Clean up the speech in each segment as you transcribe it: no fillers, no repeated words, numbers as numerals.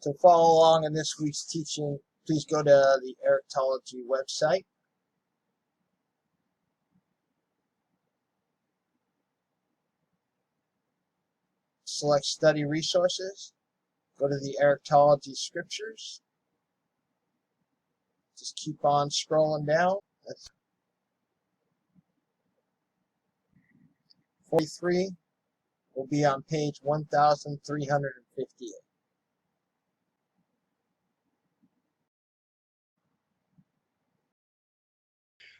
To follow along in this week's teaching, please go to the Eriktology website. Select Study Resources. Go to the Eriktology Scriptures. Just keep on scrolling down. That's 43 will be on page 1358.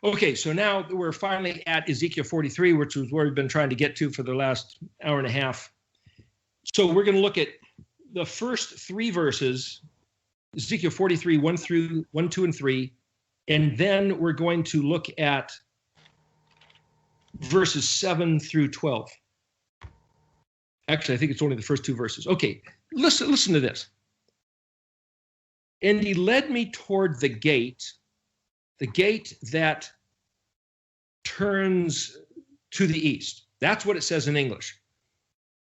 Okay, so now we're finally at Ezekiel 43, which is where we've been trying to get to for the last hour and a half. So we're going to look at the first three verses, Ezekiel 43, 1, 2, and 3, and then we're going to look at verses 7 through 12. Actually, I think it's only the first two verses. Okay, listen to this. And he led me toward the gate that turns to the east. That's what it says in English.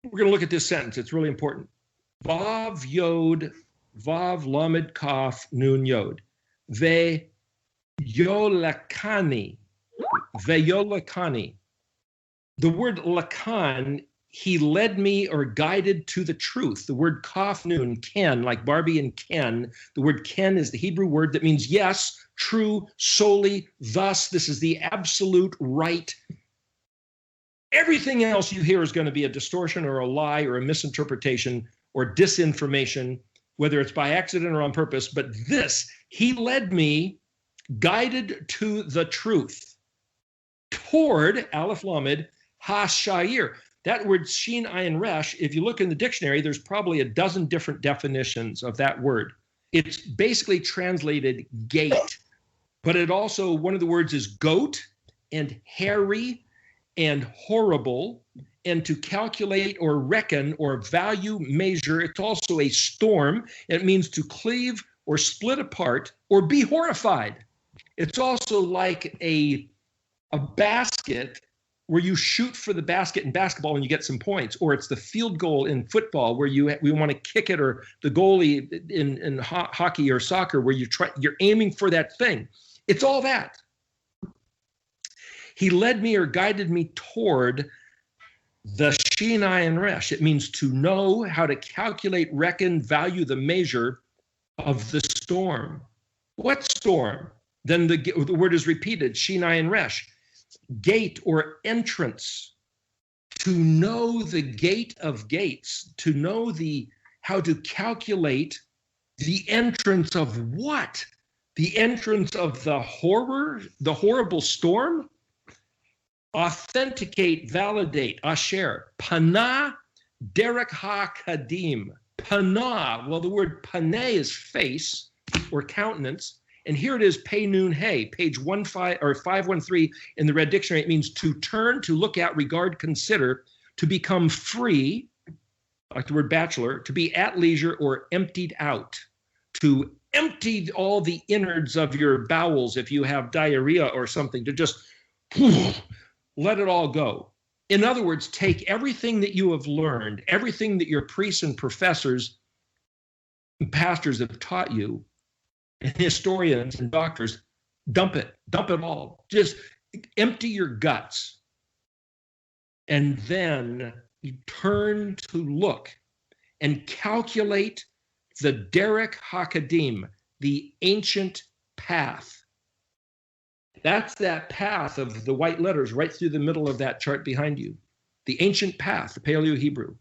We're going to look at this sentence. It's really important. Vav Yod, Vav Lamed Kaf Nun Yod. Ve Yolakani. The word lakan, he led me or guided to the truth. The word kaf nun, Ken, like Barbie and Ken. The word Ken is the Hebrew word that means yes, true, solely, thus. This is the absolute right. Everything else you hear is going to be a distortion or a lie or a misinterpretation or disinformation, whether it's by accident or on purpose. But this, he led me, guided to the truth, toward, Aleph Lamed, Ha-Sha'ir. That word Shin Ayin Resh, if you look in the dictionary, there's probably a dozen different definitions of that word. It's basically translated gate, but it also, one of the words is goat and hairy and horrible, and to calculate or reckon or value, measure. It's also a storm. It means to cleave or split apart or be horrified. It's also like a basket where you shoot for the basket in basketball and you get some points, or it's the field goal in football where we want to kick it, or the goalie in hockey or soccer where you're aiming for that thing. It's all that. He led me or guided me toward the Shin Ayin Resh. It means to know how to calculate, reckon, value the measure of the storm. What storm? Then the word is repeated, Shin Ayin Resh. Gate or entrance, to know the gate of gates, to know how to calculate the entrance of what? The entrance of the horror, the horrible storm? Authenticate, validate, asher. Pana derek ha-kadim. Pana, well, the word paneh is face or countenance. And here it is, Pei Nun Hey, page 513 in the Red Dictionary. It means to turn, to look at, regard, consider, to become free, like the word bachelor, to be at leisure or emptied out, to empty all the innards of your bowels if you have diarrhea or something, to just let it all go. In other words, take everything that you have learned, everything that your priests and professors and pastors have taught you, and historians and doctors, dump it all. Just empty your guts. And then you turn to look and calculate the Derek HaKadim, the ancient path. That's that path of the white letters right through the middle of that chart behind you. The ancient path, the Paleo-Hebrew.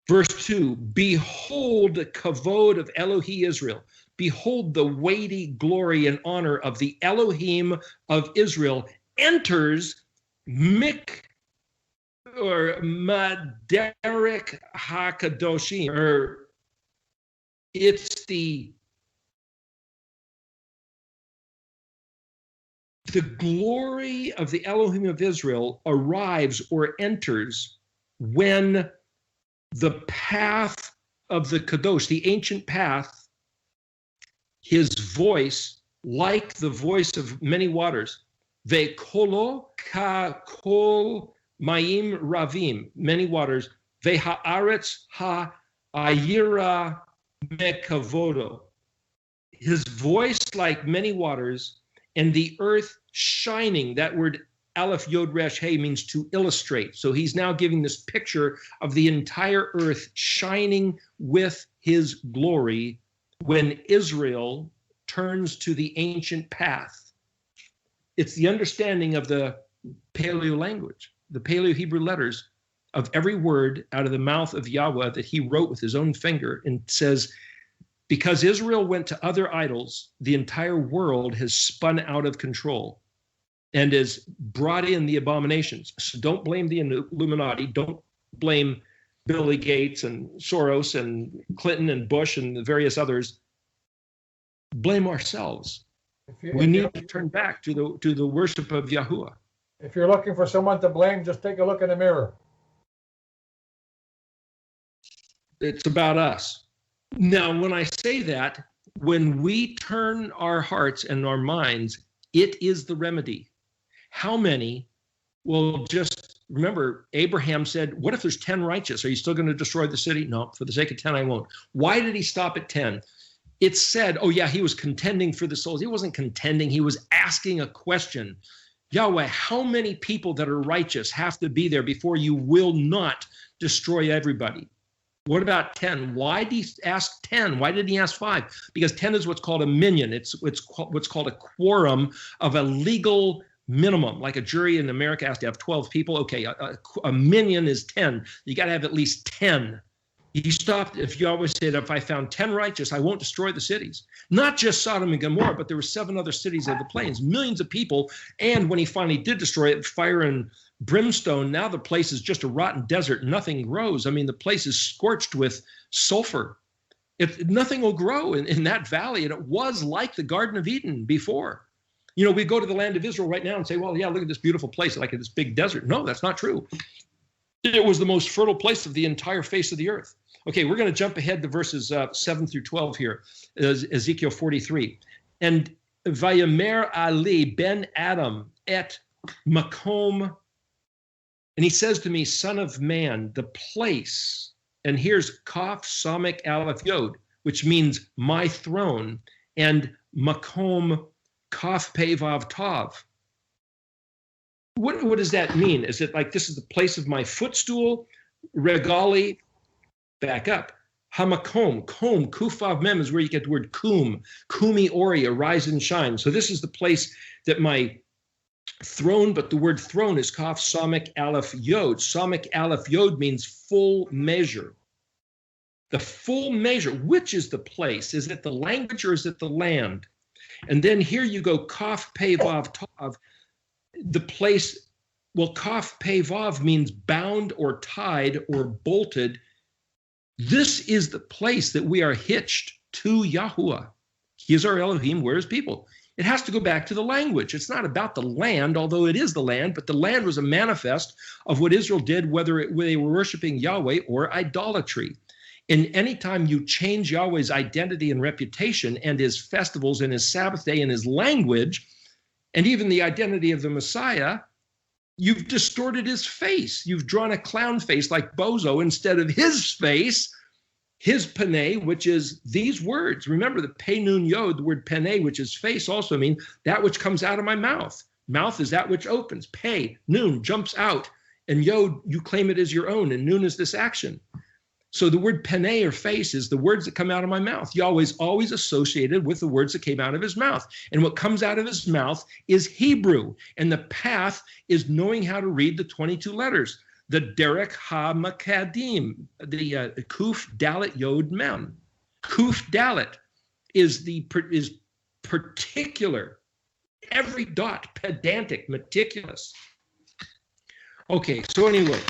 Verse 2, behold the kavod of Elohi Israel. Behold the weighty glory and honor of the Elohim of Israel enters Maderek HaKadoshim, or it's the glory of the Elohim of Israel arrives or enters when the path of the Kadosh, the ancient path, his voice, like the voice of many waters, ve'kolo ka kol mayim ravim, many waters, ve'ha'aretz ha'ayira mekavodo. His voice like many waters, and the earth shining. That word Aleph Yod Resh Hey means to illustrate. So he's now giving this picture of the entire earth shining with his glory when Israel turns to the ancient path. It's the understanding of the Paleo language, the Paleo Hebrew letters, of every word out of the mouth of Yahweh that he wrote with his own finger, and says, because Israel went to other idols, the entire world has spun out of control and has brought in the abominations. So don't blame the Illuminati. Don't blame Billy Gates and Soros and Clinton and Bush and the various others. Blame ourselves. We need to turn back to the worship of Yahuwah. If you're looking for someone to blame, just take a look in the mirror. It's about us. Now, when I say that, when we turn our hearts and our minds, it is the remedy. How many will just remember? Abraham said, what if there's 10 righteous? Are you still going to destroy the city? No, for the sake of 10, I won't. Why did he stop at 10? It's said, oh yeah, he was contending for the souls. He wasn't contending. He was asking a question. Yahweh, how many people that are righteous have to be there before you will not destroy everybody? What about 10? Why did he ask 10? Why didn't he ask 5? Because 10 is what's called a minyan. It's what's called a quorum of a legal minimum. Like a jury in America has to have 12 people. Okay, a minyan is 10. You got to have at least 10. He stopped. If you always said, if I found 10 righteous, I won't destroy the cities. Not just Sodom and Gomorrah, but there were 7 other cities of the plains, millions of people. And when he finally did destroy it, fire and brimstone, now the place is just a rotten desert. Nothing grows. I mean, the place is scorched with sulfur. Nothing will grow in that valley. And it was like the Garden of Eden before. You know, we go to the land of Israel right now and say, well, yeah, look at this beautiful place, like this big desert. No, that's not true. It was the most fertile place of the entire face of the earth. Okay, we're going to jump ahead to verses 7 through 12 here, Ezekiel 43. And Vayomer Ali ben Adam et Makom. And he says to me, son of man, the place, and here's Kaf Samek Aleph Yod, which means my throne, and Makom Kaf Pei Vav Tav. What does that mean? Is it like this is the place of my footstool? Regali, back up. Hamakom, Kom, Kufav Mem is where you get the word Kum, Kumi Ori, arise and shine. So this is the place that my throne, but the word throne is Kaf Samek Aleph Yod. Samek Aleph Yod means full measure. The full measure, which is the place? Is it the language or is it the land? And then here you go, Kaf Pei Vav Tav. The place, well, Kaf Pei Vav means bound or tied or bolted. This is the place that we are hitched to Yahuwah. He is our Elohim, we're his people. It has to go back to the language. It's not about the land, although it is the land, but the land was a manifest of what Israel did, whether they were worshiping Yahweh or idolatry. And anytime you change Yahweh's identity and reputation and his festivals and his Sabbath day and his language, and even the identity of the Messiah, you've distorted his face. You've drawn a clown face like Bozo instead of his face, his Paneh, which is these words. Remember the Pei Nun Yod, the word Paneh, which is face, also mean that which comes out of my mouth. Mouth is that which opens. Pei, Nun, jumps out. And Yod, you claim it as your own. And Nun is this action. So the word Paneh or face is the words that come out of my mouth. Yahweh's always associated with the words that came out of his mouth. And what comes out of his mouth is Hebrew. And the path is knowing how to read the 22 letters. The Derek Ha-Makadim, the Kuf Dalet Yod Mem. Kuf Dalet is particular, every dot, pedantic, meticulous. Okay, so anyway,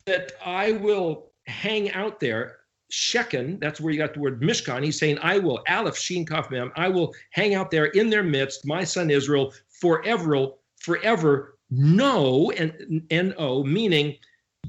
that I will hang out there, Shechem, that's where you got the word Mishkan. He's saying, I will, Aleph, Shin, Kaf, Mem, I will hang out there in their midst, my son Israel, forever, no, and N-O, meaning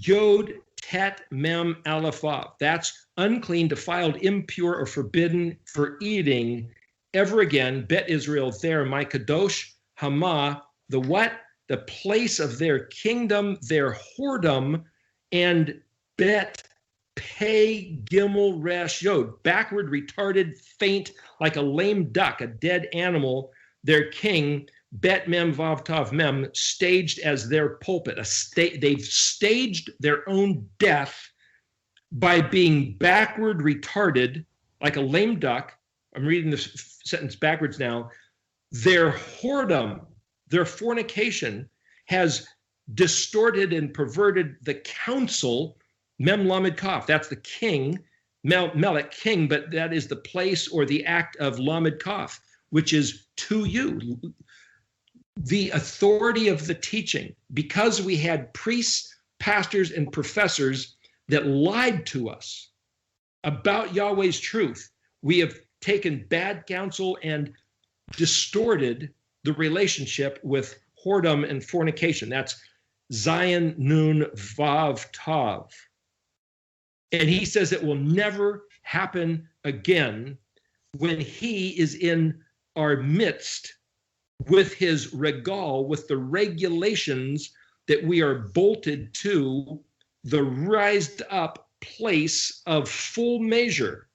Yod, Tet, Mem, Aleph, Vav. That's unclean, defiled, impure, or forbidden for eating ever again. Bet Israel, there, my Kadosh, Hama, the what? The place of their kingdom, their whoredom, and Bet Pei Gimel Resh Yod, backward, retarded, faint, like a lame duck, a dead animal, their king, Bet Mem Vav Tav Mem, staged as their pulpit. They've staged their own death by being backward, retarded, like a lame duck. I'm reading this sentence backwards now. Their whoredom, their fornication has distorted and perverted the council, Mem Lamed Kaf, that's the king, Melech, king, but that is the place or the act of Lamed Kaf, which is to you. The authority of the teaching, because we had priests, pastors, and professors that lied to us about Yahweh's truth, we have taken bad counsel and distorted the relationship with whoredom and fornication. That's Zion Nun Vav Tav. And he says it will never happen again when he is in our midst with his regal, with the regulations that we are bolted to the rised up place of full measure.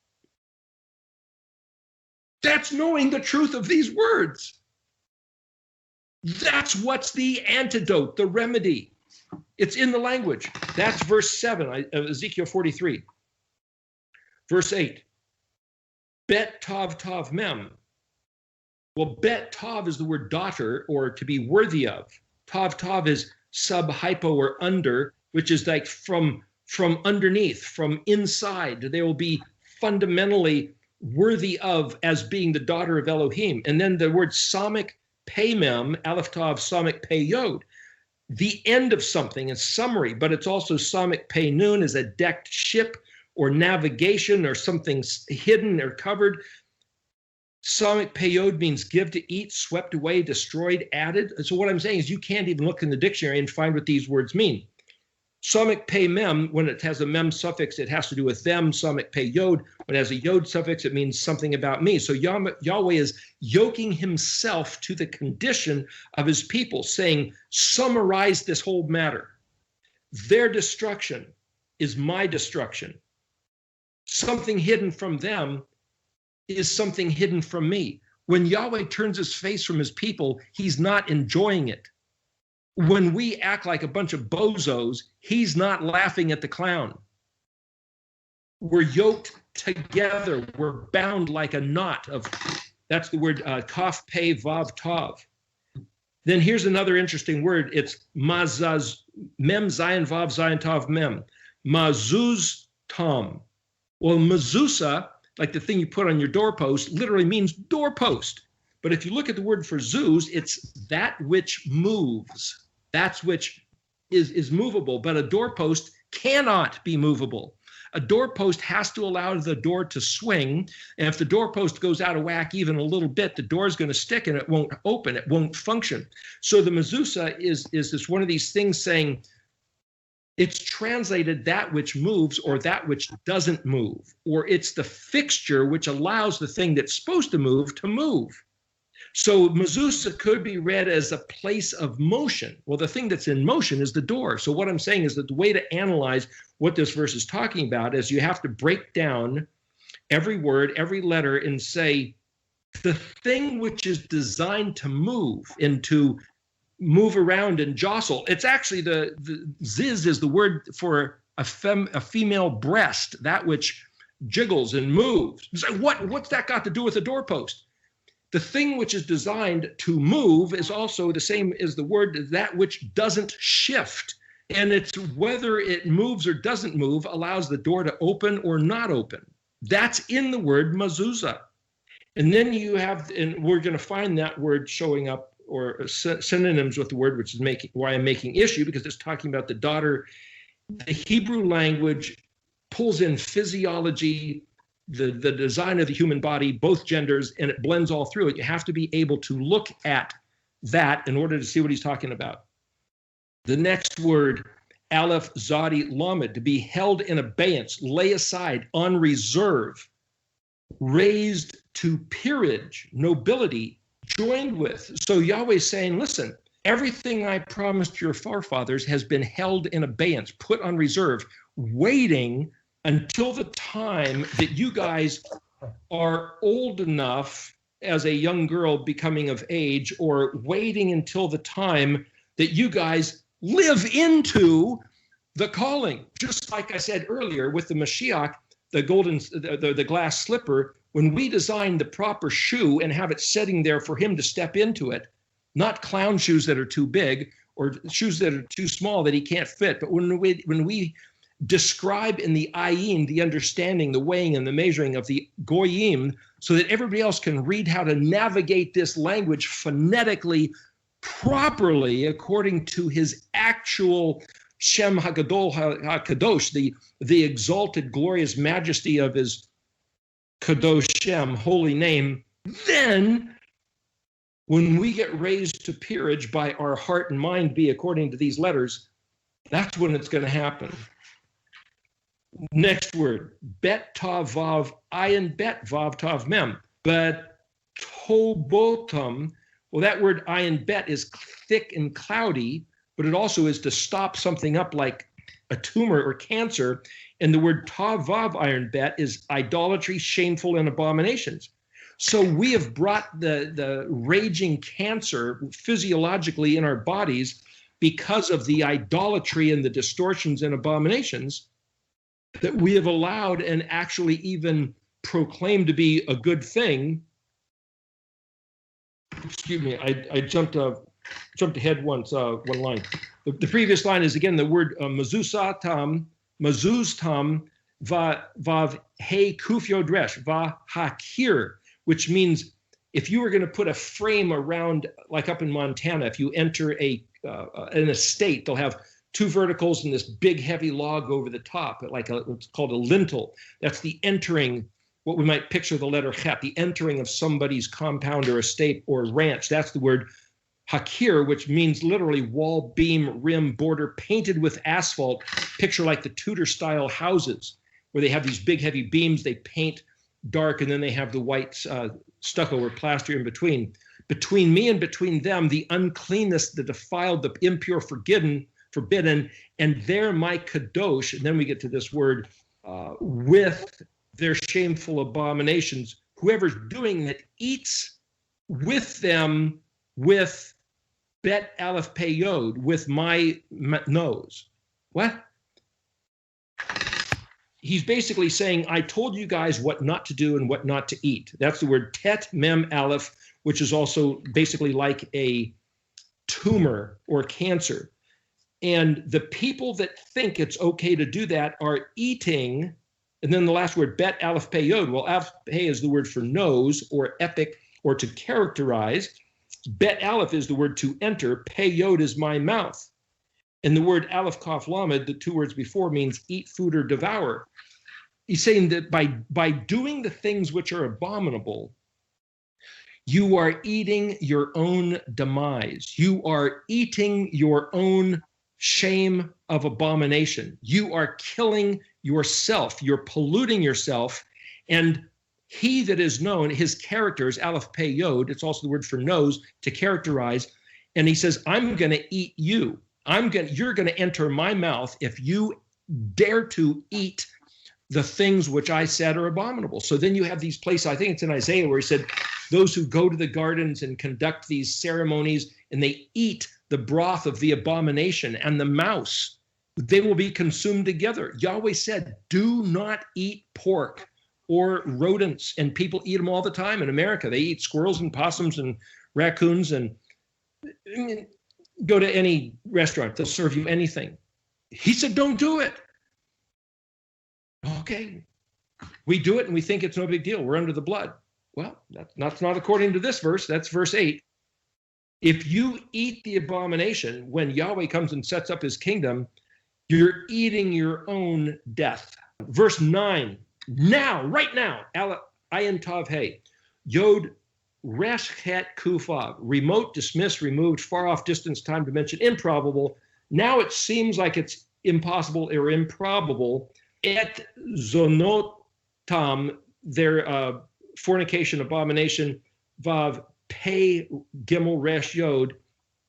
That's knowing the truth of these words. That's what's the antidote, the remedy. It's in the language. That's verse 7 of Ezekiel 43. Verse 8. Bet Tav Tav Mem. Well, Bet Tav is the word daughter, or to be worthy of. Tav Tav is sub, hypo, or under, which is like from underneath, from inside. They will be fundamentally worthy of as being the daughter of Elohim. And then the word Samik Pei Mem, Aleph Tav Samik Pei Yod, the end of something, a summary, but it's also Samik Pei Nun is a decked ship or navigation or something hidden or covered. Samik Pei Yod means give to eat, swept away, destroyed, added. And so what I'm saying is you can't even look in the dictionary and find what these words mean. Samik Pei Mem, when it has a mem suffix, it has to do with them. Samik Pei Yod, when it has a yod suffix, it means something about me. So Yahweh is yoking himself to the condition of his people, saying, summarize this whole matter. Their destruction is my destruction. Something hidden from them is something hidden from me. When Yahweh turns his face from his people, he's not enjoying it. When we act like a bunch of bozos, he's not laughing at the clown. We're yoked together. We're bound like a knot of, that's the word kaf, pei, vav, tav. Then here's another interesting word. It's mazaz, mem, zayin, vav, zayin, tav, mem. Mazuz tam. Well, mezuzah, like the thing you put on your doorpost, literally means doorpost. But if you look at the word for zuz, it's that which moves. That's which is movable, but a doorpost cannot be movable. A doorpost has to allow the door to swing, and if the doorpost goes out of whack even a little bit, the door is going to stick and it won't open, it won't function. So the mezuzah is this one of these things saying, it's translated that which moves or that which doesn't move, or it's the fixture which allows the thing that's supposed to move. So mezuzah could be read as a place of motion. Well, the thing that's in motion is the door. So what I'm saying is that the way to analyze what this verse is talking about is you have to break down every word, every letter, and say the thing which is designed to move and to move around and jostle. It's actually the ziz is the word for a female breast, that which jiggles and moves. So what's that got to do with a doorpost? The thing which is designed to move is also the same as the word that which doesn't shift. And it's whether it moves or doesn't move allows the door to open or not open. That's in the word mezuzah. And then you have, and we're going to find that word showing up or synonyms with the word, which is why I'm making issue, because it's talking about the daughter. The Hebrew language pulls in physiology, the design of the human body, both genders, and it blends all through it. You have to be able to look at that in order to see what he's talking about. The next word, Aleph, Zadi, Lamed, to be held in abeyance, lay aside, on reserve, raised to peerage, nobility, joined with. So Yahweh's saying, listen, everything I promised your forefathers has been held in abeyance, put on reserve, waiting until the time that you guys are old enough as a young girl becoming of age, or waiting until the time that you guys live into the calling. Just like I said earlier with the Mashiach, the glass slipper, when we design the proper shoe and have it sitting there for him to step into it, not clown shoes that are too big or shoes that are too small that he can't fit, but when we describe in the ayin, the understanding, the weighing and the measuring of the goyim, so that everybody else can read how to navigate this language phonetically properly according to his actual Shem HaGadol HaKadosh, the exalted, glorious majesty of his Kadosh Shem, holy name. Then, when we get raised to peerage by our heart and mind be according to these letters, that's when it's going to happen. Next word, bet tav vav ayin bet vav tav mem. But tobotum, well, that word ayin bet is thick and cloudy, but it also is to stop something up like a tumor or cancer. And the word tav vav ayin bet is idolatry, shameful, and abominations. So we have brought the raging cancer physiologically in our bodies because of the idolatry and the distortions and abominations that we have allowed and actually even proclaimed to be a good thing. Excuse me, I jumped ahead one line. The previous line is again the word mezuzah tam, vav hey kufyo dresh, va hakir, which means if you were going to put a frame around, like up in Montana, if you enter an estate, they'll have two verticals and this big heavy log over the top, like what's called a lintel. That's the entering, what we might picture the letter chet, the entering of somebody's compound or estate or ranch. That's the word hakir, which means literally wall, beam, rim, border, painted with asphalt. Picture like the Tudor style houses where they have these big heavy beams, they paint dark, and then they have the white stucco or plaster in between. Between me and between them, the uncleanness, the defiled, the impure, forbidden, and there my kadosh, and then we get to this word, with their shameful abominations, whoever's doing it eats with them with bet aleph pei yod, with my nose. What? He's basically saying, I told you guys what not to do and what not to eat. That's the word tet mem aleph, which is also basically like a tumor or cancer. And the people that think it's okay to do that are eating, and then the last word, bet aleph pei yod. Well, aleph pei is the word for nose or epic or to characterize. Bet aleph is the word to enter. Pei yod is my mouth. And the word aleph kaf lamed, the two words before, means eat food or devour. He's saying that by doing the things which are abominable, you are eating your own demise. You are eating your own shame of abomination. You are killing yourself. You're polluting yourself. And he that is known, his character is aleph pei yod. It's also the word for nose, to characterize. And he says, I'm going to eat you. You're going to enter my mouth if you dare to eat the things which I said are abominable. So then you have these places, I think it's in Isaiah, where he said, those who go to the gardens and conduct these ceremonies and they eat the broth of the abomination and the mouse, they will be consumed together. Yahweh said, do not eat pork or rodents, and people eat them all the time in America. They eat squirrels and possums and raccoons, and go to any restaurant, they'll serve you anything. He said, don't do it. Okay, we do it and we think it's no big deal. We're under the blood. Well, that's not according to this verse. That's verse 8. If you eat the abomination, when Yahweh comes and sets up his kingdom, you're eating your own death. Verse 9, now, right now, ayin tav hey, yod resh het kufav, remote, dismissed, removed, far off, distance, time, dimension, improbable. Now it seems like it's impossible or improbable. Et zonotam, their fornication, abomination, vav pei gimel resh yod,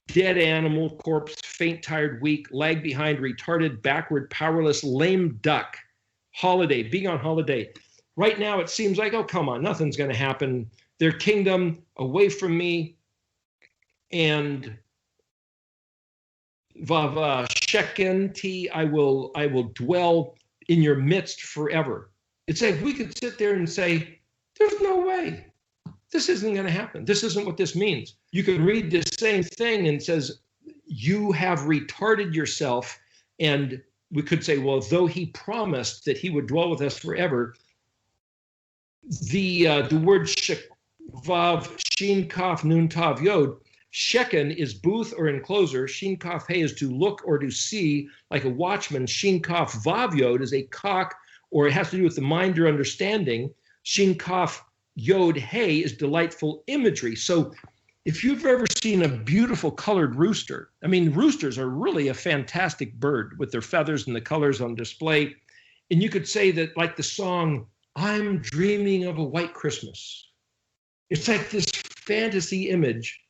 dead animal, corpse, faint, tired, weak, lag behind, retarded, backward, powerless, lame duck. holiday, being on holiday. Right now, it seems like, oh, come on, nothing's going to happen. Their kingdom away from me, and Vav Sheken Ti, I will dwell in your midst forever. It's like we could sit there and say, there's no way. This isn't going to happen. This isn't what this means. You can read this same thing and it says, you have retarded yourself. And we could say, well, though he promised that he would dwell with us forever, the word Vav Shin Kaf Nun Tav Yod, Sheken is booth or enclosure. Shin Kaf He is to look or to see like a watchman. Shin Kaf Vav Yod is a cock, or it has to do with the mind or understanding. Shin Kaf Yod He is delightful imagery. So if you've ever seen a beautiful colored rooster, I mean, roosters are really a fantastic bird with their feathers and the colors on display. And you could say that, like the song, I'm dreaming of a white Christmas. It's like this fantasy image.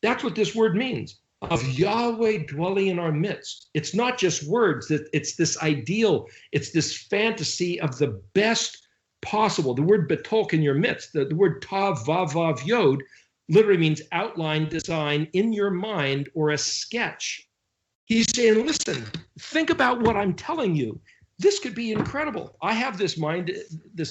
That's what this word means, of Yahweh dwelling in our midst. It's not just words, that it's this ideal, it's this fantasy of the best possible. The word betolk, in your midst, the word tav, vav, vav, yod, literally means outline, design in your mind, or a sketch. He's saying, listen, think about what I'm telling you. This could be incredible. I have this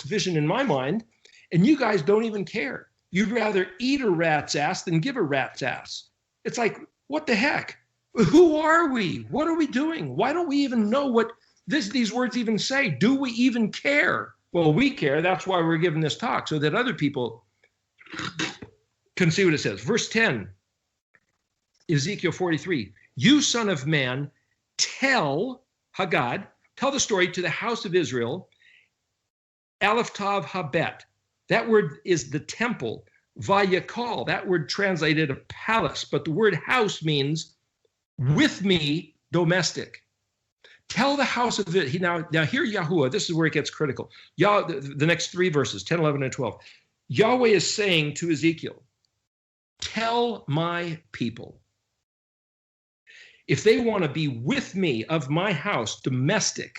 vision in my mind, and you guys don't even care. You'd rather eat a rat's ass than give a rat's ass. It's like, what the heck? Who are we? What are we doing? Why don't we even know what these words even say? Do we even care? Well, we care. That's why we're giving this talk, so that other people can see what it says. Verse 10, Ezekiel 43. You, son of man, tell Hagad, tell the story to the house of Israel, Aleph Tav Habet. That word is the temple. Vayakal, that word translated a palace, but the word house means with me, domestic. Tell the house of it. Now here Yahuwah, this is where it gets critical. The next three verses, 10, 11, and 12. Yahweh is saying to Ezekiel, tell my people, if they want to be with me of my house, domestic,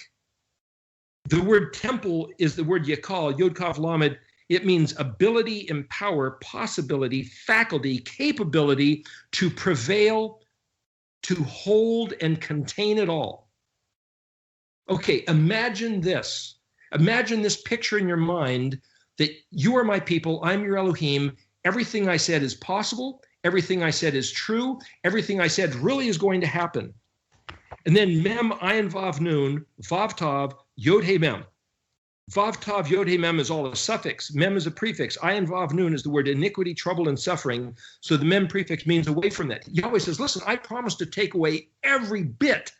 the word temple is the word yakal, yod kaf lamed. It means ability, empower, possibility, faculty, capability to prevail, to hold and contain it all. Okay, imagine this. Imagine this picture in your mind that you are my people, I'm your Elohim, everything I said is possible, everything I said is true, everything I said really is going to happen. And then mem, ayin, vav, nun, vav, tav, yod, he, mem. Vav, tav, yod, he, mem is all a suffix. Mem is a prefix. Ayin, vav, nun is the word iniquity, trouble, and suffering. So the mem prefix means away from that. Yahweh says, listen, I promise to take away every bit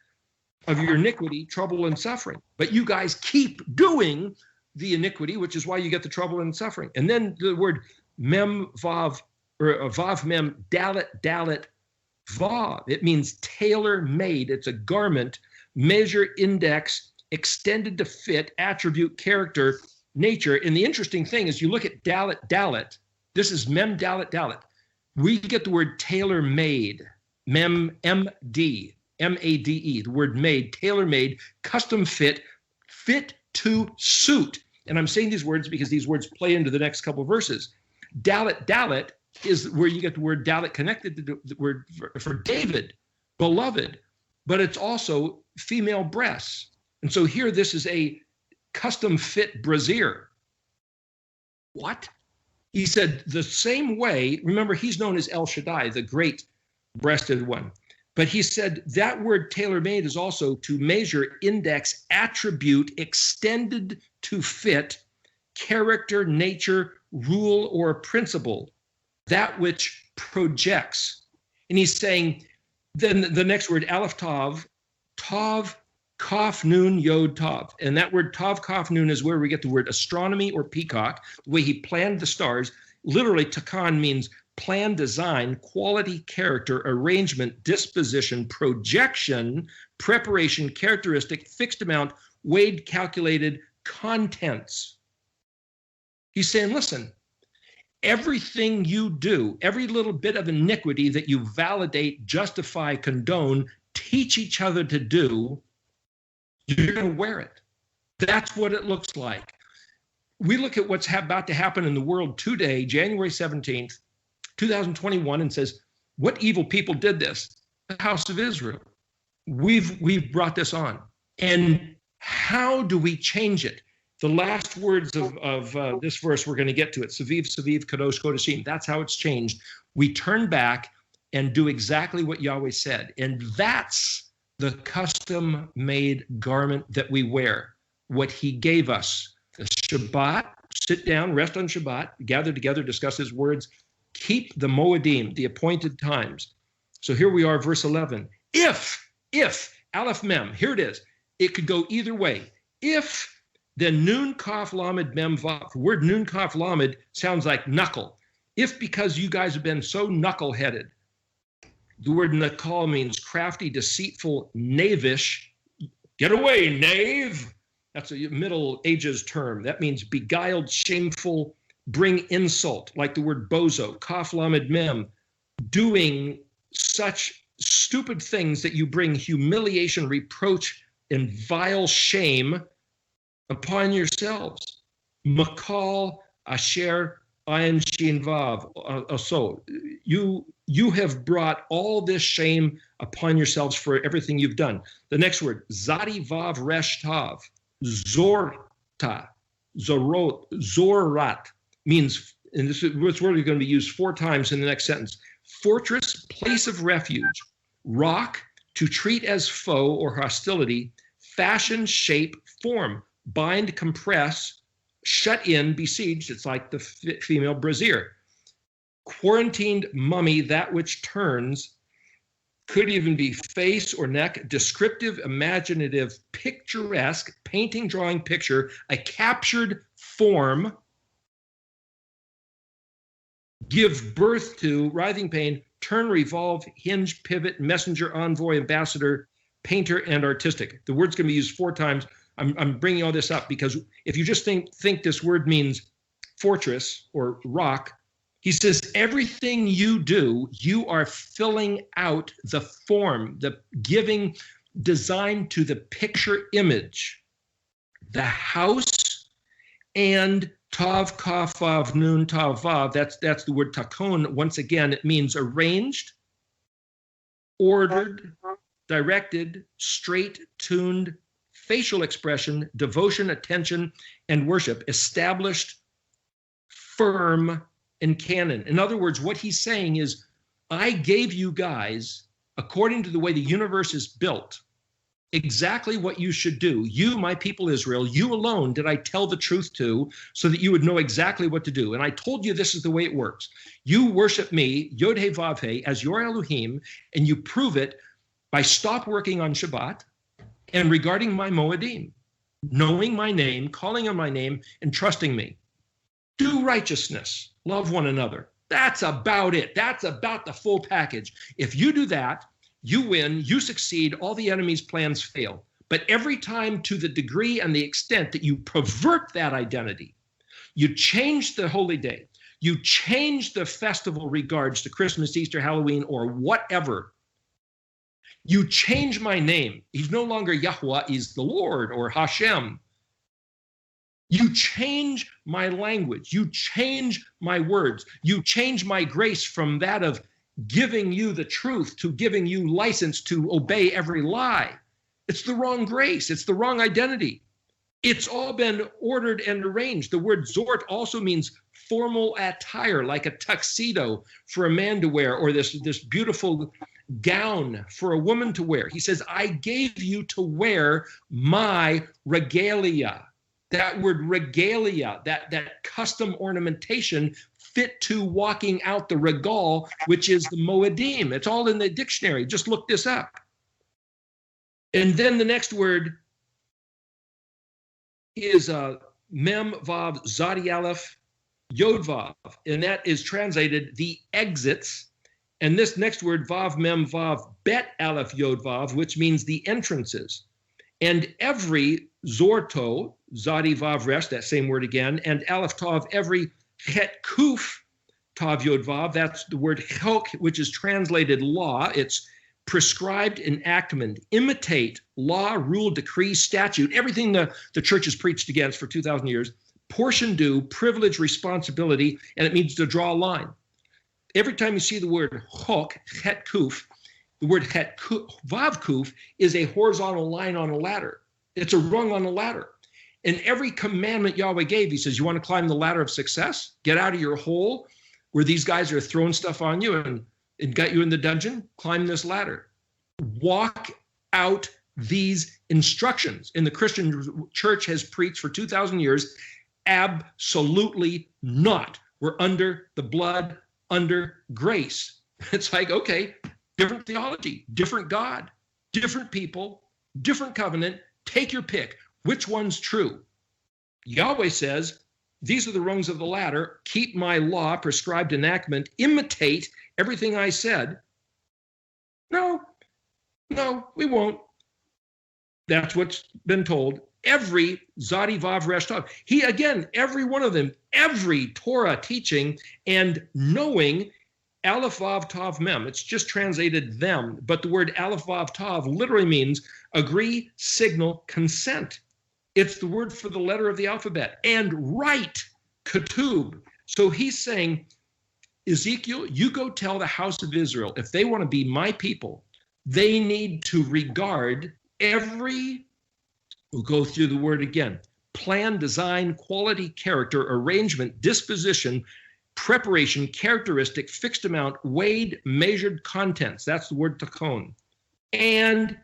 of your iniquity, trouble, and suffering. But you guys keep doing the iniquity, which is why you get the trouble and suffering. And then the word mem, vav, or vav, mem, dalet, dalet, vav. It means tailor-made. It's a garment, measure, index, extended to fit, attribute, character, nature. And the interesting thing is you look at dalet, dalet. This is mem, dalet, dalet. We get the word tailor-made, mem, M-D, M-A-D-E, the word made, tailor-made, custom fit, fit to suit. And I'm saying these words because these words play into the next couple of verses. Dalet, dalet is where you get the word dalet connected to the word for David, beloved, but it's also female breasts. And so here, this is a custom fit brassiere. What? He said the same way, remember, he's known as El Shaddai, the great breasted one. But he said that word tailor-made is also to measure, index, attribute, extended to fit, character, nature, rule, or principle, that which projects. And he's saying, then the next word, Aleph Tav, Tav, Kaf, Nun, Yod, Tav. And that word Tav, Kaf, Nun is where we get the word astronomy or peacock, the way he planned the stars. Literally, Takan means plan, design, quality, character, arrangement, disposition, projection, preparation, characteristic, fixed amount, weighed, calculated, contents. He's saying, listen, everything you do, every little bit of iniquity that you validate, justify, condone, teach each other to do, you're going to wear it. That's what it looks like. We look at what's about to happen in the world today, January 17th, 2021, and says, what evil people did this? The house of Israel. We've brought this on. And how do we change it? The last words of this verse, we're going to get to it. Saviv, Saviv, Kadosh, Kodashim. That's how it's changed. We turn back and do exactly what Yahweh said. And that's the custom-made garment that we wear, what he gave us. The Shabbat, sit down, rest on Shabbat, gather together, discuss his words, keep the Moedim, the appointed times. So here we are, verse 11. If, Aleph Mem, here it is. It could go either way. If, then Nun Kaf Lamed Mem Vav. The word Nun Kaf Lamed sounds like knuckle. If because you guys have been so knuckle-headed. The word nakal means crafty, deceitful, knavish. Get away, knave. That's a Middle Ages term. That means beguiled, shameful, bring insult, like the word bozo, kaf lamed mem, doing such stupid things that you bring humiliation, reproach, and vile shame upon yourselves. Makal asher ayin shin vav. So you have brought all this shame upon yourselves for everything you've done. The next word, zadi vav resh tav, zorta, zorot, zorat, means, and this word is going to be used 4 times in the next sentence, fortress, place of refuge, rock, to treat as foe or hostility, fashion, shape, form, bind, compress, shut in, besieged. It's like the female brazier. Quarantined mummy, that which turns, could even be face or neck, descriptive, imaginative, picturesque, painting, drawing, picture, a captured form, give birth to, writhing pain, turn, revolve, hinge, pivot, messenger, envoy, ambassador, painter, and artistic. The word's going to be used 4 times. I'm bringing all this up because if you just think this word means fortress or rock, he says everything you do, you are filling out the form, the giving design to the picture image, the house, and tav, kaf, vav, nun, tav, vav. That's the word takon. Once again, it means arranged, ordered, directed, straight, tuned, facial expression, devotion, attention, and worship, established, firm, and canon. In other words, what he's saying is, I gave you guys, according to the way the universe is built, exactly what you should do. You, my people Israel, you alone did I tell the truth to, so that you would know exactly what to do. And I told you this is the way it works. You worship me, Yod He Vav He, as your Elohim, and you prove it by stop working on Shabbat and regarding my Moedim, knowing my name, calling on my name, and trusting me. Do righteousness, love one another. That's about it. That's about the full package. If you do that, you win, you succeed, all the enemy's plans fail. But every time, to the degree and the extent that you pervert that identity, you change the holy day, you change the festival regards to Christmas, Easter, Halloween, or whatever, you change my name. He's no longer Yahweh, he's the Lord, or Hashem. You change my language. You change my words. You change my grace from that of giving you the truth to giving you license to obey every lie. It's the wrong grace. It's the wrong identity. It's all been ordered and arranged. The word zort also means formal attire, like a tuxedo for a man to wear, or this beautiful gown for a woman to wear. He says, I gave you to wear my regalia. That word regalia, that custom ornamentation fit to walking out the regal, which is the Moedim. It's all in the dictionary. Just look this up. And then the next word is mem vav zadi aleph yod vav, and that is translated the exits. And this next word, vav mem vav bet aleph yod vav, which means the entrances. And every zorto, zadi vav resh, that same word again, and aleph tav, every het kuf tav yod vav, that's the word chok, which is translated law. It's prescribed enactment, imitate, law, rule, decree, statute, everything the church has preached against for 2,000 years, portion due, privilege, responsibility, and it means to draw a line. Every time you see the word chok, chet kuf, the word chet vav kuf is a horizontal line on a ladder. It's a rung on a ladder. And every commandment Yahweh gave, he says, you want to climb the ladder of success? Get out of your hole where these guys are throwing stuff on you and got you in the dungeon? Climb this ladder. Walk out these instructions. And the Christian church has preached for 2,000 years, absolutely not. We're under the blood, under grace. It's like, okay, different theology, different God, different people, different covenant. Take your pick. Which one's true? Yahweh says, these are the rungs of the ladder. Keep my law, prescribed enactment, imitate everything I said. No, we won't. That's what's been told. Every Zadi Vav Resh Tav. He, again, every one of them, every Torah teaching and knowing Aleph Vav Tav Mem. It's just translated them, but the word Aleph Vav Tav literally means agree, signal, consent. It's the word for the letter of the alphabet. And write, ketub. So he's saying, Ezekiel, you go tell the house of Israel, if they want to be my people, they need to regard every, we'll go through the word again, plan, design, quality, character, arrangement, disposition, preparation, characteristic, fixed amount, weighed, measured contents. That's the word takon. And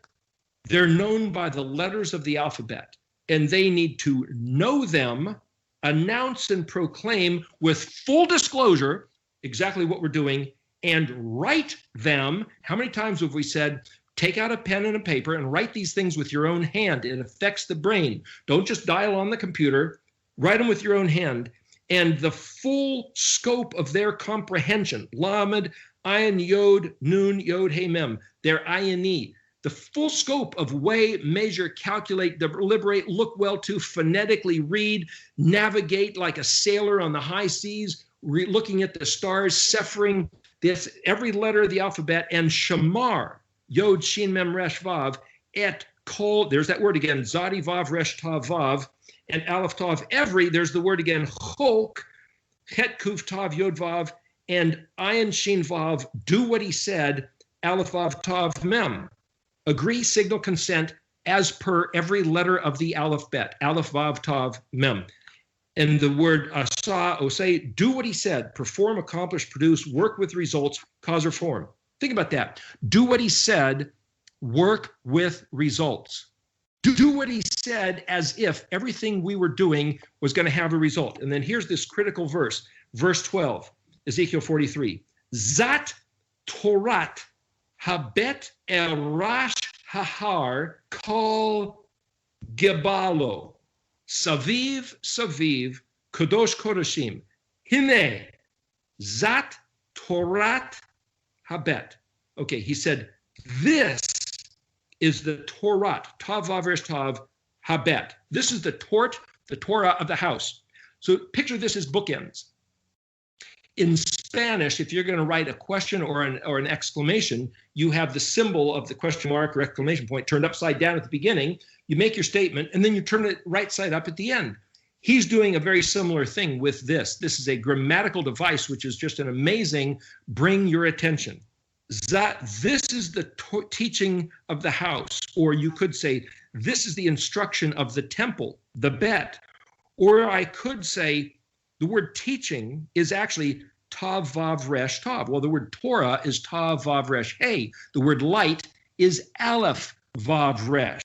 they're known by the letters of the alphabet. And they need to know them, announce and proclaim with full disclosure exactly what we're doing, and write them. How many times have we said, take out a pen and a paper and write these things with your own hand? It affects the brain. Don't just dial on the computer, write them with your own hand. And the full scope of their comprehension, Lamed, Ayin, Yod, Nun, Yod, He, Mem, their Ayini, the full scope of weigh, measure, calculate, deliberate, look well to, phonetically read, navigate like a sailor on the high seas, looking at the stars, Sephering, this every letter of the alphabet, and Shamar, Yod, Shin, Mem, Resh, Vav, Et, Kol, there's that word again, Zadi, Vav, Resh, Tav, Vav, and Aleph, Tav, every, there's the word again, Chok, Het, Kuf, Tav, Yod, Vav, and Ayin, Shin, Vav, do what he said, Aleph, Vav, Tav, Mem. Agree, signal, consent, as per every letter of the alphabet, Aleph, Vav, Tav, Mem. And the word asa, osay, do what he said, perform, accomplish, produce, work with results, cause or form. Think about that. Do what he said, work with results. Do what he said as if everything we were doing was going to have a result. And then here's this critical verse, verse 12, Ezekiel 43. Zat Torat habet erash hahar kol gebalo. Saviv, Saviv, Kadosh Kodashim. Hine, Zat Torat Habet. Okay, he said, this is the Torah, Tav Vav Resh Tav Habet. This is the Torah of the house. So picture this as bookends. In Spanish, if you're going to write a question or an exclamation, you have the symbol of the question mark or exclamation point turned upside down at the beginning. You make your statement, and then you turn it right side up at the end. He's doing a very similar thing with this. This is a grammatical device, which is just an amazing, bring your attention. This is the teaching of the house, or you could say, this is the instruction of the temple, the bet. Or I could say, the word teaching is actually Tav Vav Resh Tav. Well, the word Torah is Tav Vav Resh Hey. The word light is Aleph Vav Resh.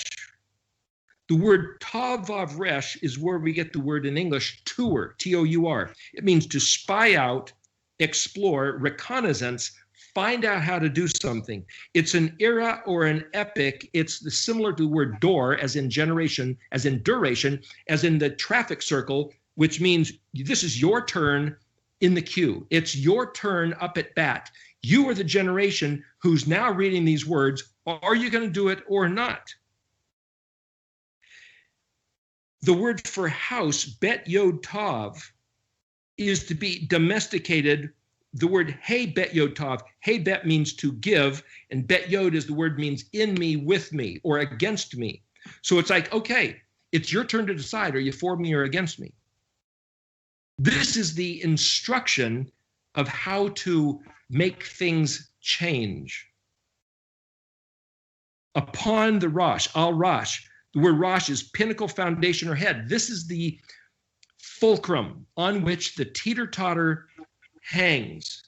The word Tav Vav Resh is where we get the word in English tour, T-O-U-R. It means to spy out, explore, reconnaissance, find out how to do something. It's an era or an epic. It's similar to the word door, as in generation, as in duration, as in the traffic circle, which means this is your turn in the queue. It's your turn up at bat. You are the generation who's now reading these words. Are you going to do it or not? The word for house, bet yod tav, is to be domesticated the word hey bet yod tav, hey bet means to give, and bet yod is the word means in me, with me, or against me. So it's like, okay, it's your turn to decide, are you for me or against me? This is the instruction of how to make things change. Upon the Rosh, al Rosh, the word Rosh is pinnacle, foundation, or head. This is the fulcrum on which the teeter-totter hangs.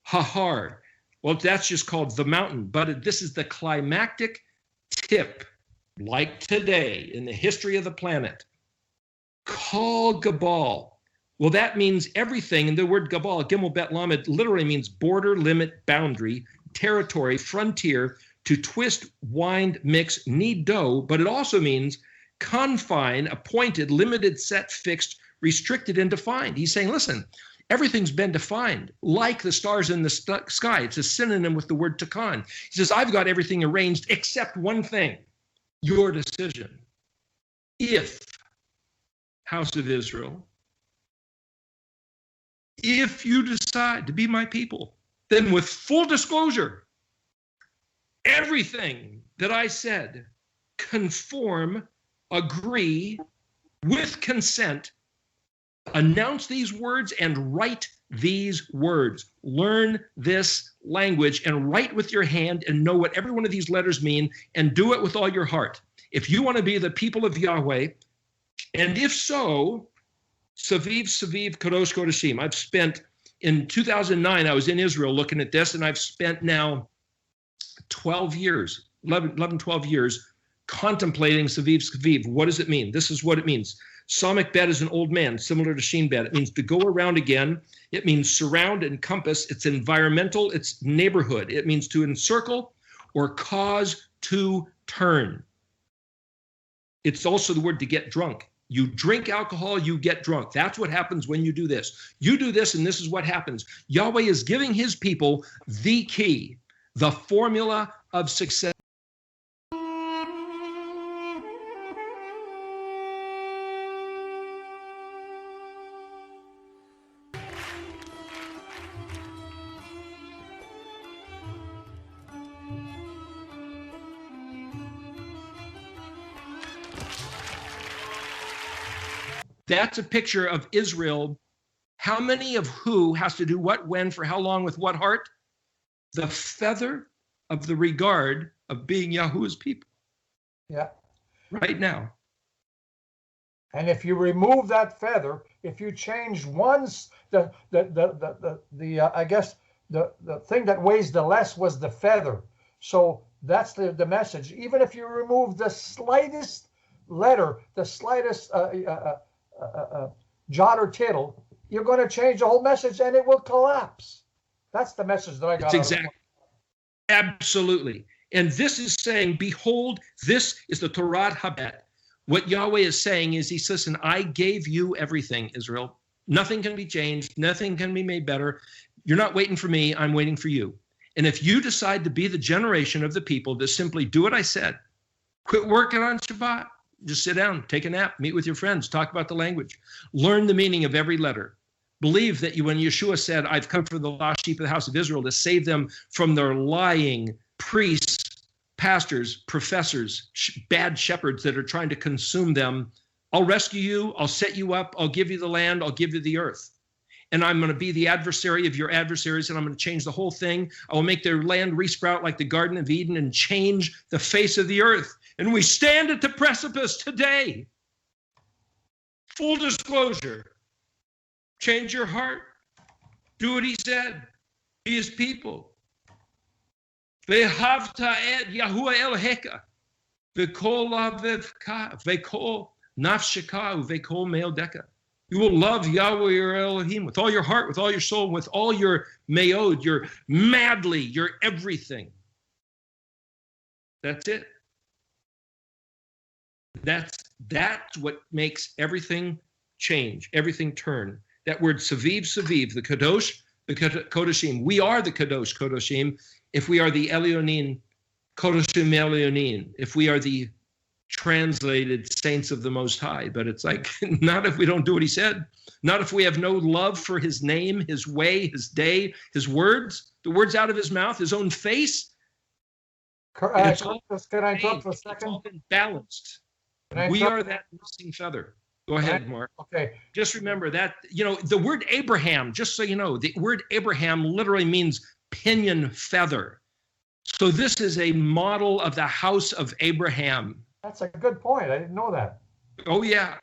Hahar, well, that's just called the mountain, but this is the climactic tip, like today in the history of the planet. Kol Gabal. Well, that means everything. And the word Gabal, Gimel Bet Lamed, literally means border, limit, boundary, territory, frontier, to twist, wind, mix, knead dough, but it also means confine, appointed, limited, set, fixed, restricted, and defined. He's saying, listen, everything's been defined, like the stars in the sky. It's a synonym with the word takan. He says, I've got everything arranged except one thing, your decision. If, House of Israel, if you decide to be my people, then with full disclosure, everything that I said, conform, agree, with consent, announce these words and write these words. Learn this language and write with your hand and know what every one of these letters mean and do it with all your heart. If you want to be the people of Yahweh, and if so, Saviv, Kadosh, Kodashim. I've spent, in 2009, I was in Israel looking at this, and I've spent now 12 years, 12 years, contemplating Saviv. What does it mean? This is what it means. Samik Bet is an old man, similar to Sheen Bet. It means to go around again. It means surround, encompass. It's environmental. It's neighborhood. It means to encircle or cause to turn. It's also the word to get drunk. You drink alcohol, you get drunk. That's what happens when you do this. You do this, and this is what happens. Yahweh is giving his people the key, the formula of success. That's a picture of Israel. How many of who has to do what, when, for how long, with what heart? The feather of the regard of being Yahuwah's people. Yeah. Right now. And if you remove that feather, if you change once, I guess the thing that weighs the less was the feather. So that's the message. Even if you remove the slightest letter, the slightest jot or tittle, you're going to change the whole message and it will collapse. That's the message that I got. Exactly. Absolutely. And this is saying, behold, this is the Torah Habet. What Yahweh is saying is, he says, listen, I gave you everything, Israel. Nothing can be changed. Nothing can be made better. You're not waiting for me. I'm waiting for you. And if you decide to be the generation of the people that simply do what I said, quit working on Shabbat, just sit down, take a nap, meet with your friends, talk about the language, learn the meaning of every letter. Believe that when Yeshua said, I've come for the lost sheep of the house of Israel to save them from their lying priests, pastors, professors, bad shepherds that are trying to consume them, I'll rescue you, I'll set you up, I'll give you the land, I'll give you the earth. And I'm going to be the adversary of your adversaries, and I'm going to change the whole thing. I will make their land resprout like the Garden of Eden and change the face of the earth. And we stand at the precipice today. Full disclosure. Change your heart. Do what he said. Be his people. Ve'havta et Yahuwah Elohecha ve'kol lavevka ve'kol nafsheka ve'kol meodecha. You will love Yahweh your Elohim with all your heart, with all your soul, with all your meod, your madly, your everything. That's it. That's what makes everything change, everything turn. That word Saviv, the Kadosh, the Kodashim. We are the Kadosh, Kodashim. If we are the Elyonin, Kodashim Elyonin. If we are the translated saints of the Most High. But it's like, not if we don't do what he said. Not if we have no love for his name, his way, his day, his words, the words out of his mouth, his own face. Can I interrupt for a It's second? all been balanced. Can I We interrupt? are that missing feather. Go ahead, Mark. Okay. Just remember that, the word Abraham, just so you know, the word Abraham literally means pinion feather. So this is a model of the house of Abraham. That's a good point. I didn't know that. Oh, yeah.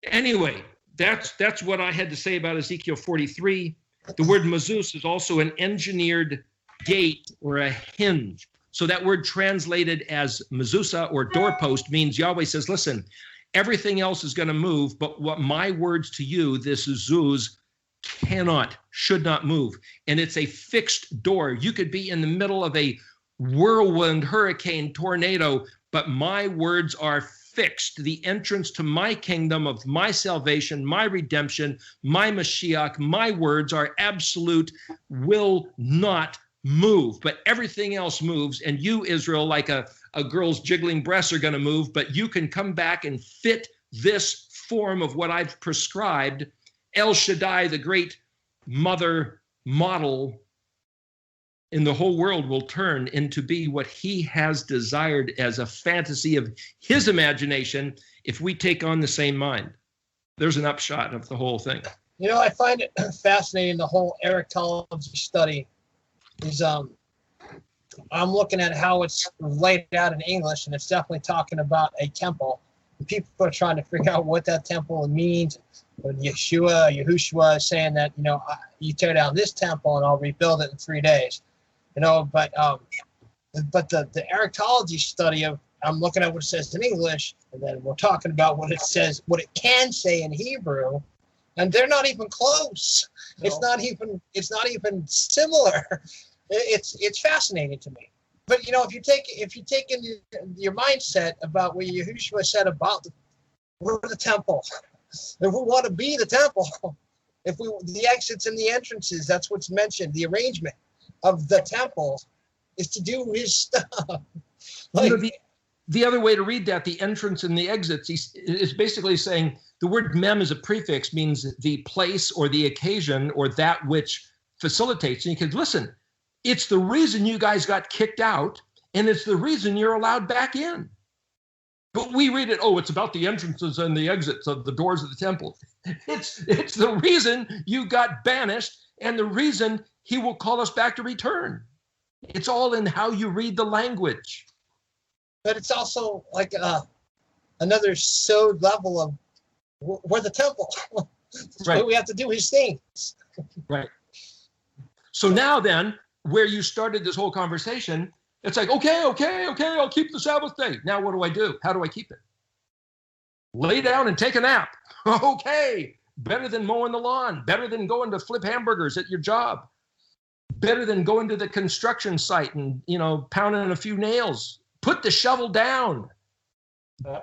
Anyway, that's what I had to say about Ezekiel 43. The word mezuz is also an engineered gate or a hinge. So that word translated as mezuzah or doorpost means Yahweh says, listen, everything else is going to move, but what my words to you, this zuz, should not move. And it's a fixed door. You could be in the middle of a whirlwind, hurricane, tornado, but my words are fixed. The entrance to my kingdom of my salvation, my redemption, my Mashiach, my words are absolute, will not move. But everything else moves. And you, Israel, like a girl's jiggling breasts are going to move, but you can come back and fit this form of what I've prescribed. El Shaddai, the great mother model in the whole world, will turn into be what he has desired as a fantasy of his imagination if we take on the same mind. There's an upshot of the whole thing. I find it fascinating, the whole eriktology study is I'm looking at how it's laid out in English, and it's definitely talking about a temple. And people are trying to figure out what that temple means. When Yahushua is saying that, you tear down this temple and I'll rebuild it in 3 days. But the eriktology study of, I'm looking at what it says in English, and then we're talking about what it can say in Hebrew, and they're not even close. No. It's not even similar. It's fascinating to me. But if you take in your mindset about what Yahushua said about we're the temple. If we want to be the temple, the exits and the entrances, that's what's mentioned. The arrangement of the temple is to do his stuff. The other way to read that, the entrance and the exits, is basically saying the word mem is a prefix, means the place or the occasion or that which facilitates. And you can listen, it's the reason you guys got kicked out, and it's the reason you're allowed back in. But we read it, it's about the entrances and the exits of the doors of the temple. It's the reason you got banished and the reason he will call us back to return. It's all in how you read the language. But it's also like another sewed level of we're the temple. Right. We have to do his things. Right. So now then, where you started this whole conversation, it's like, okay, I'll keep the Sabbath day. Now what do I do? How do I keep it? Lay down and take a nap. Okay, better than mowing the lawn, better than going to flip hamburgers at your job, better than going to the construction site and, pounding a few nails. Put the shovel down.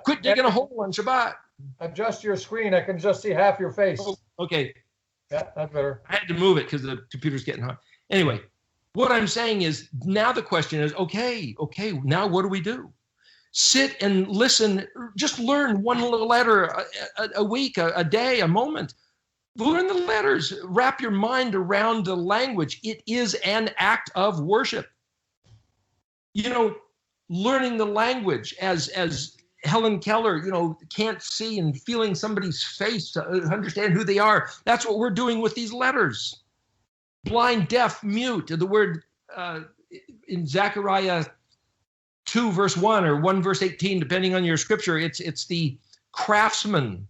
Quit digging a hole on Shabbat. Adjust your screen. I can just see half your face. Oh, okay. Yeah, that's better. I had to move it because the computer's getting hot. Anyway, what I'm saying is now the question is, okay, now what do we do? Sit and listen. Just learn one little letter a week, a day, a moment. Learn the letters. Wrap your mind around the language. It is an act of worship. Learning the language as Helen Keller, can't see and feeling somebody's face to understand who they are. That's what we're doing with these letters. Blind, deaf, mute. The word in Zechariah 2 verse 1 or 1 verse 18, depending on your scripture, it's the craftsmen,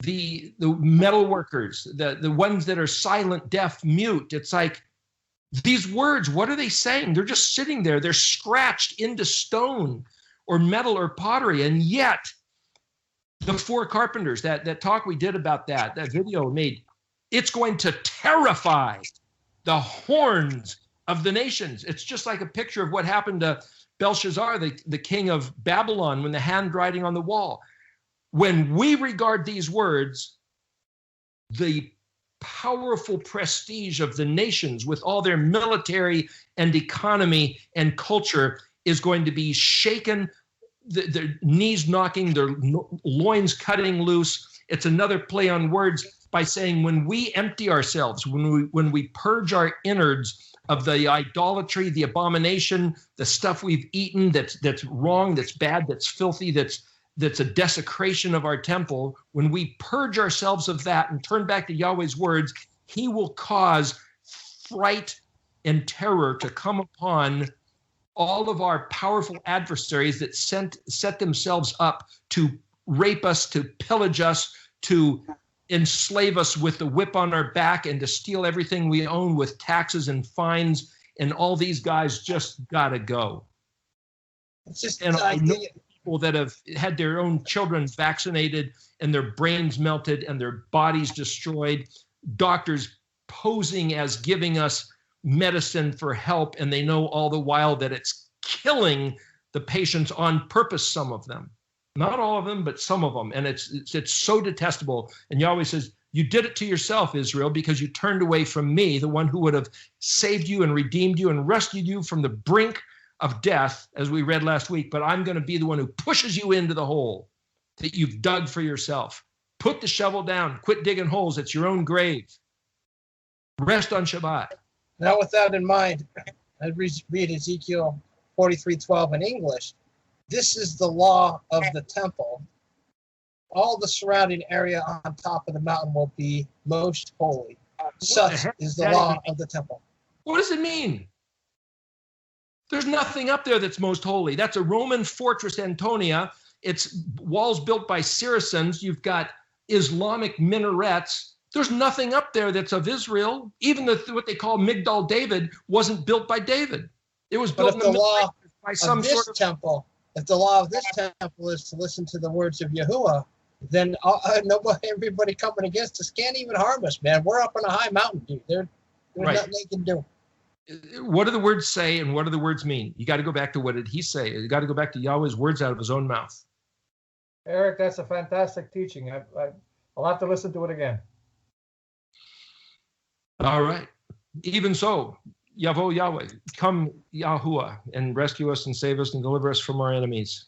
the metal workers, the ones that are silent, deaf, mute. It's like these words, what are they saying? They're just sitting there. They're scratched into stone or metal or pottery. And yet the four carpenters, that talk we did about that video made, it's going to terrify the horns of the nations. It's just like a picture of what happened to Belshazzar, the king of Babylon, when the handwriting on the wall. When we regard these words, the powerful prestige of the nations with all their military and economy and culture is going to be shaken, their knees knocking, their loins cutting loose. It's another play on words by saying when we empty ourselves, when we purge our innards of the idolatry, the abomination, the stuff we've eaten that's wrong, that's bad, that's filthy, that's a desecration of our temple, when we purge ourselves of that and turn back to Yahweh's words, he will cause fright and terror to come upon all of our powerful adversaries that set themselves up to rape us, to pillage us, to enslave us with the whip on our back, and to steal everything we own with taxes and fines. And all these guys just gotta go. It's just And I know people that have had their own children vaccinated and their brains melted and their bodies destroyed, doctors posing as giving us medicine for help, and they know all the while that it's killing the patients on purpose, some of them. Not all of them, but some of them. And it's so detestable. And Yahweh says, you did it to yourself, Israel, because you turned away from me, the one who would have saved you and redeemed you and rescued you from the brink of death, as we read last week. But I'm going to be the one who pushes you into the hole that you've dug for yourself. Put the shovel down. Quit digging holes. It's your own grave. Rest on Shabbat. Now, with that in mind, I read Ezekiel 43:12 in English. This is the law of the temple. All the surrounding area on top of the mountain will be most holy. Such is the law of the temple. What does it mean? There's nothing up there that's most holy. That's a Roman fortress, Antonia. It's walls built by Saracens. You've got Islamic minarets. There's nothing up there that's of Israel. Even what they call Migdal David wasn't built by David. It was built in the Middle Ages by some sort of temple. If the law of this temple is to listen to the words of Yahuwah, then everybody coming against us can't even harm us, man. We're up on a high mountain, dude. There's nothing they can do. What do the words say and what do the words mean? You got to go back to what did he say? You got to go back to Yahweh's words out of his own mouth. Eric, that's a fantastic teaching. I'll have to listen to it again. All right. Even so, Yahweh, come Yahuwah, and rescue us and save us and deliver us from our enemies.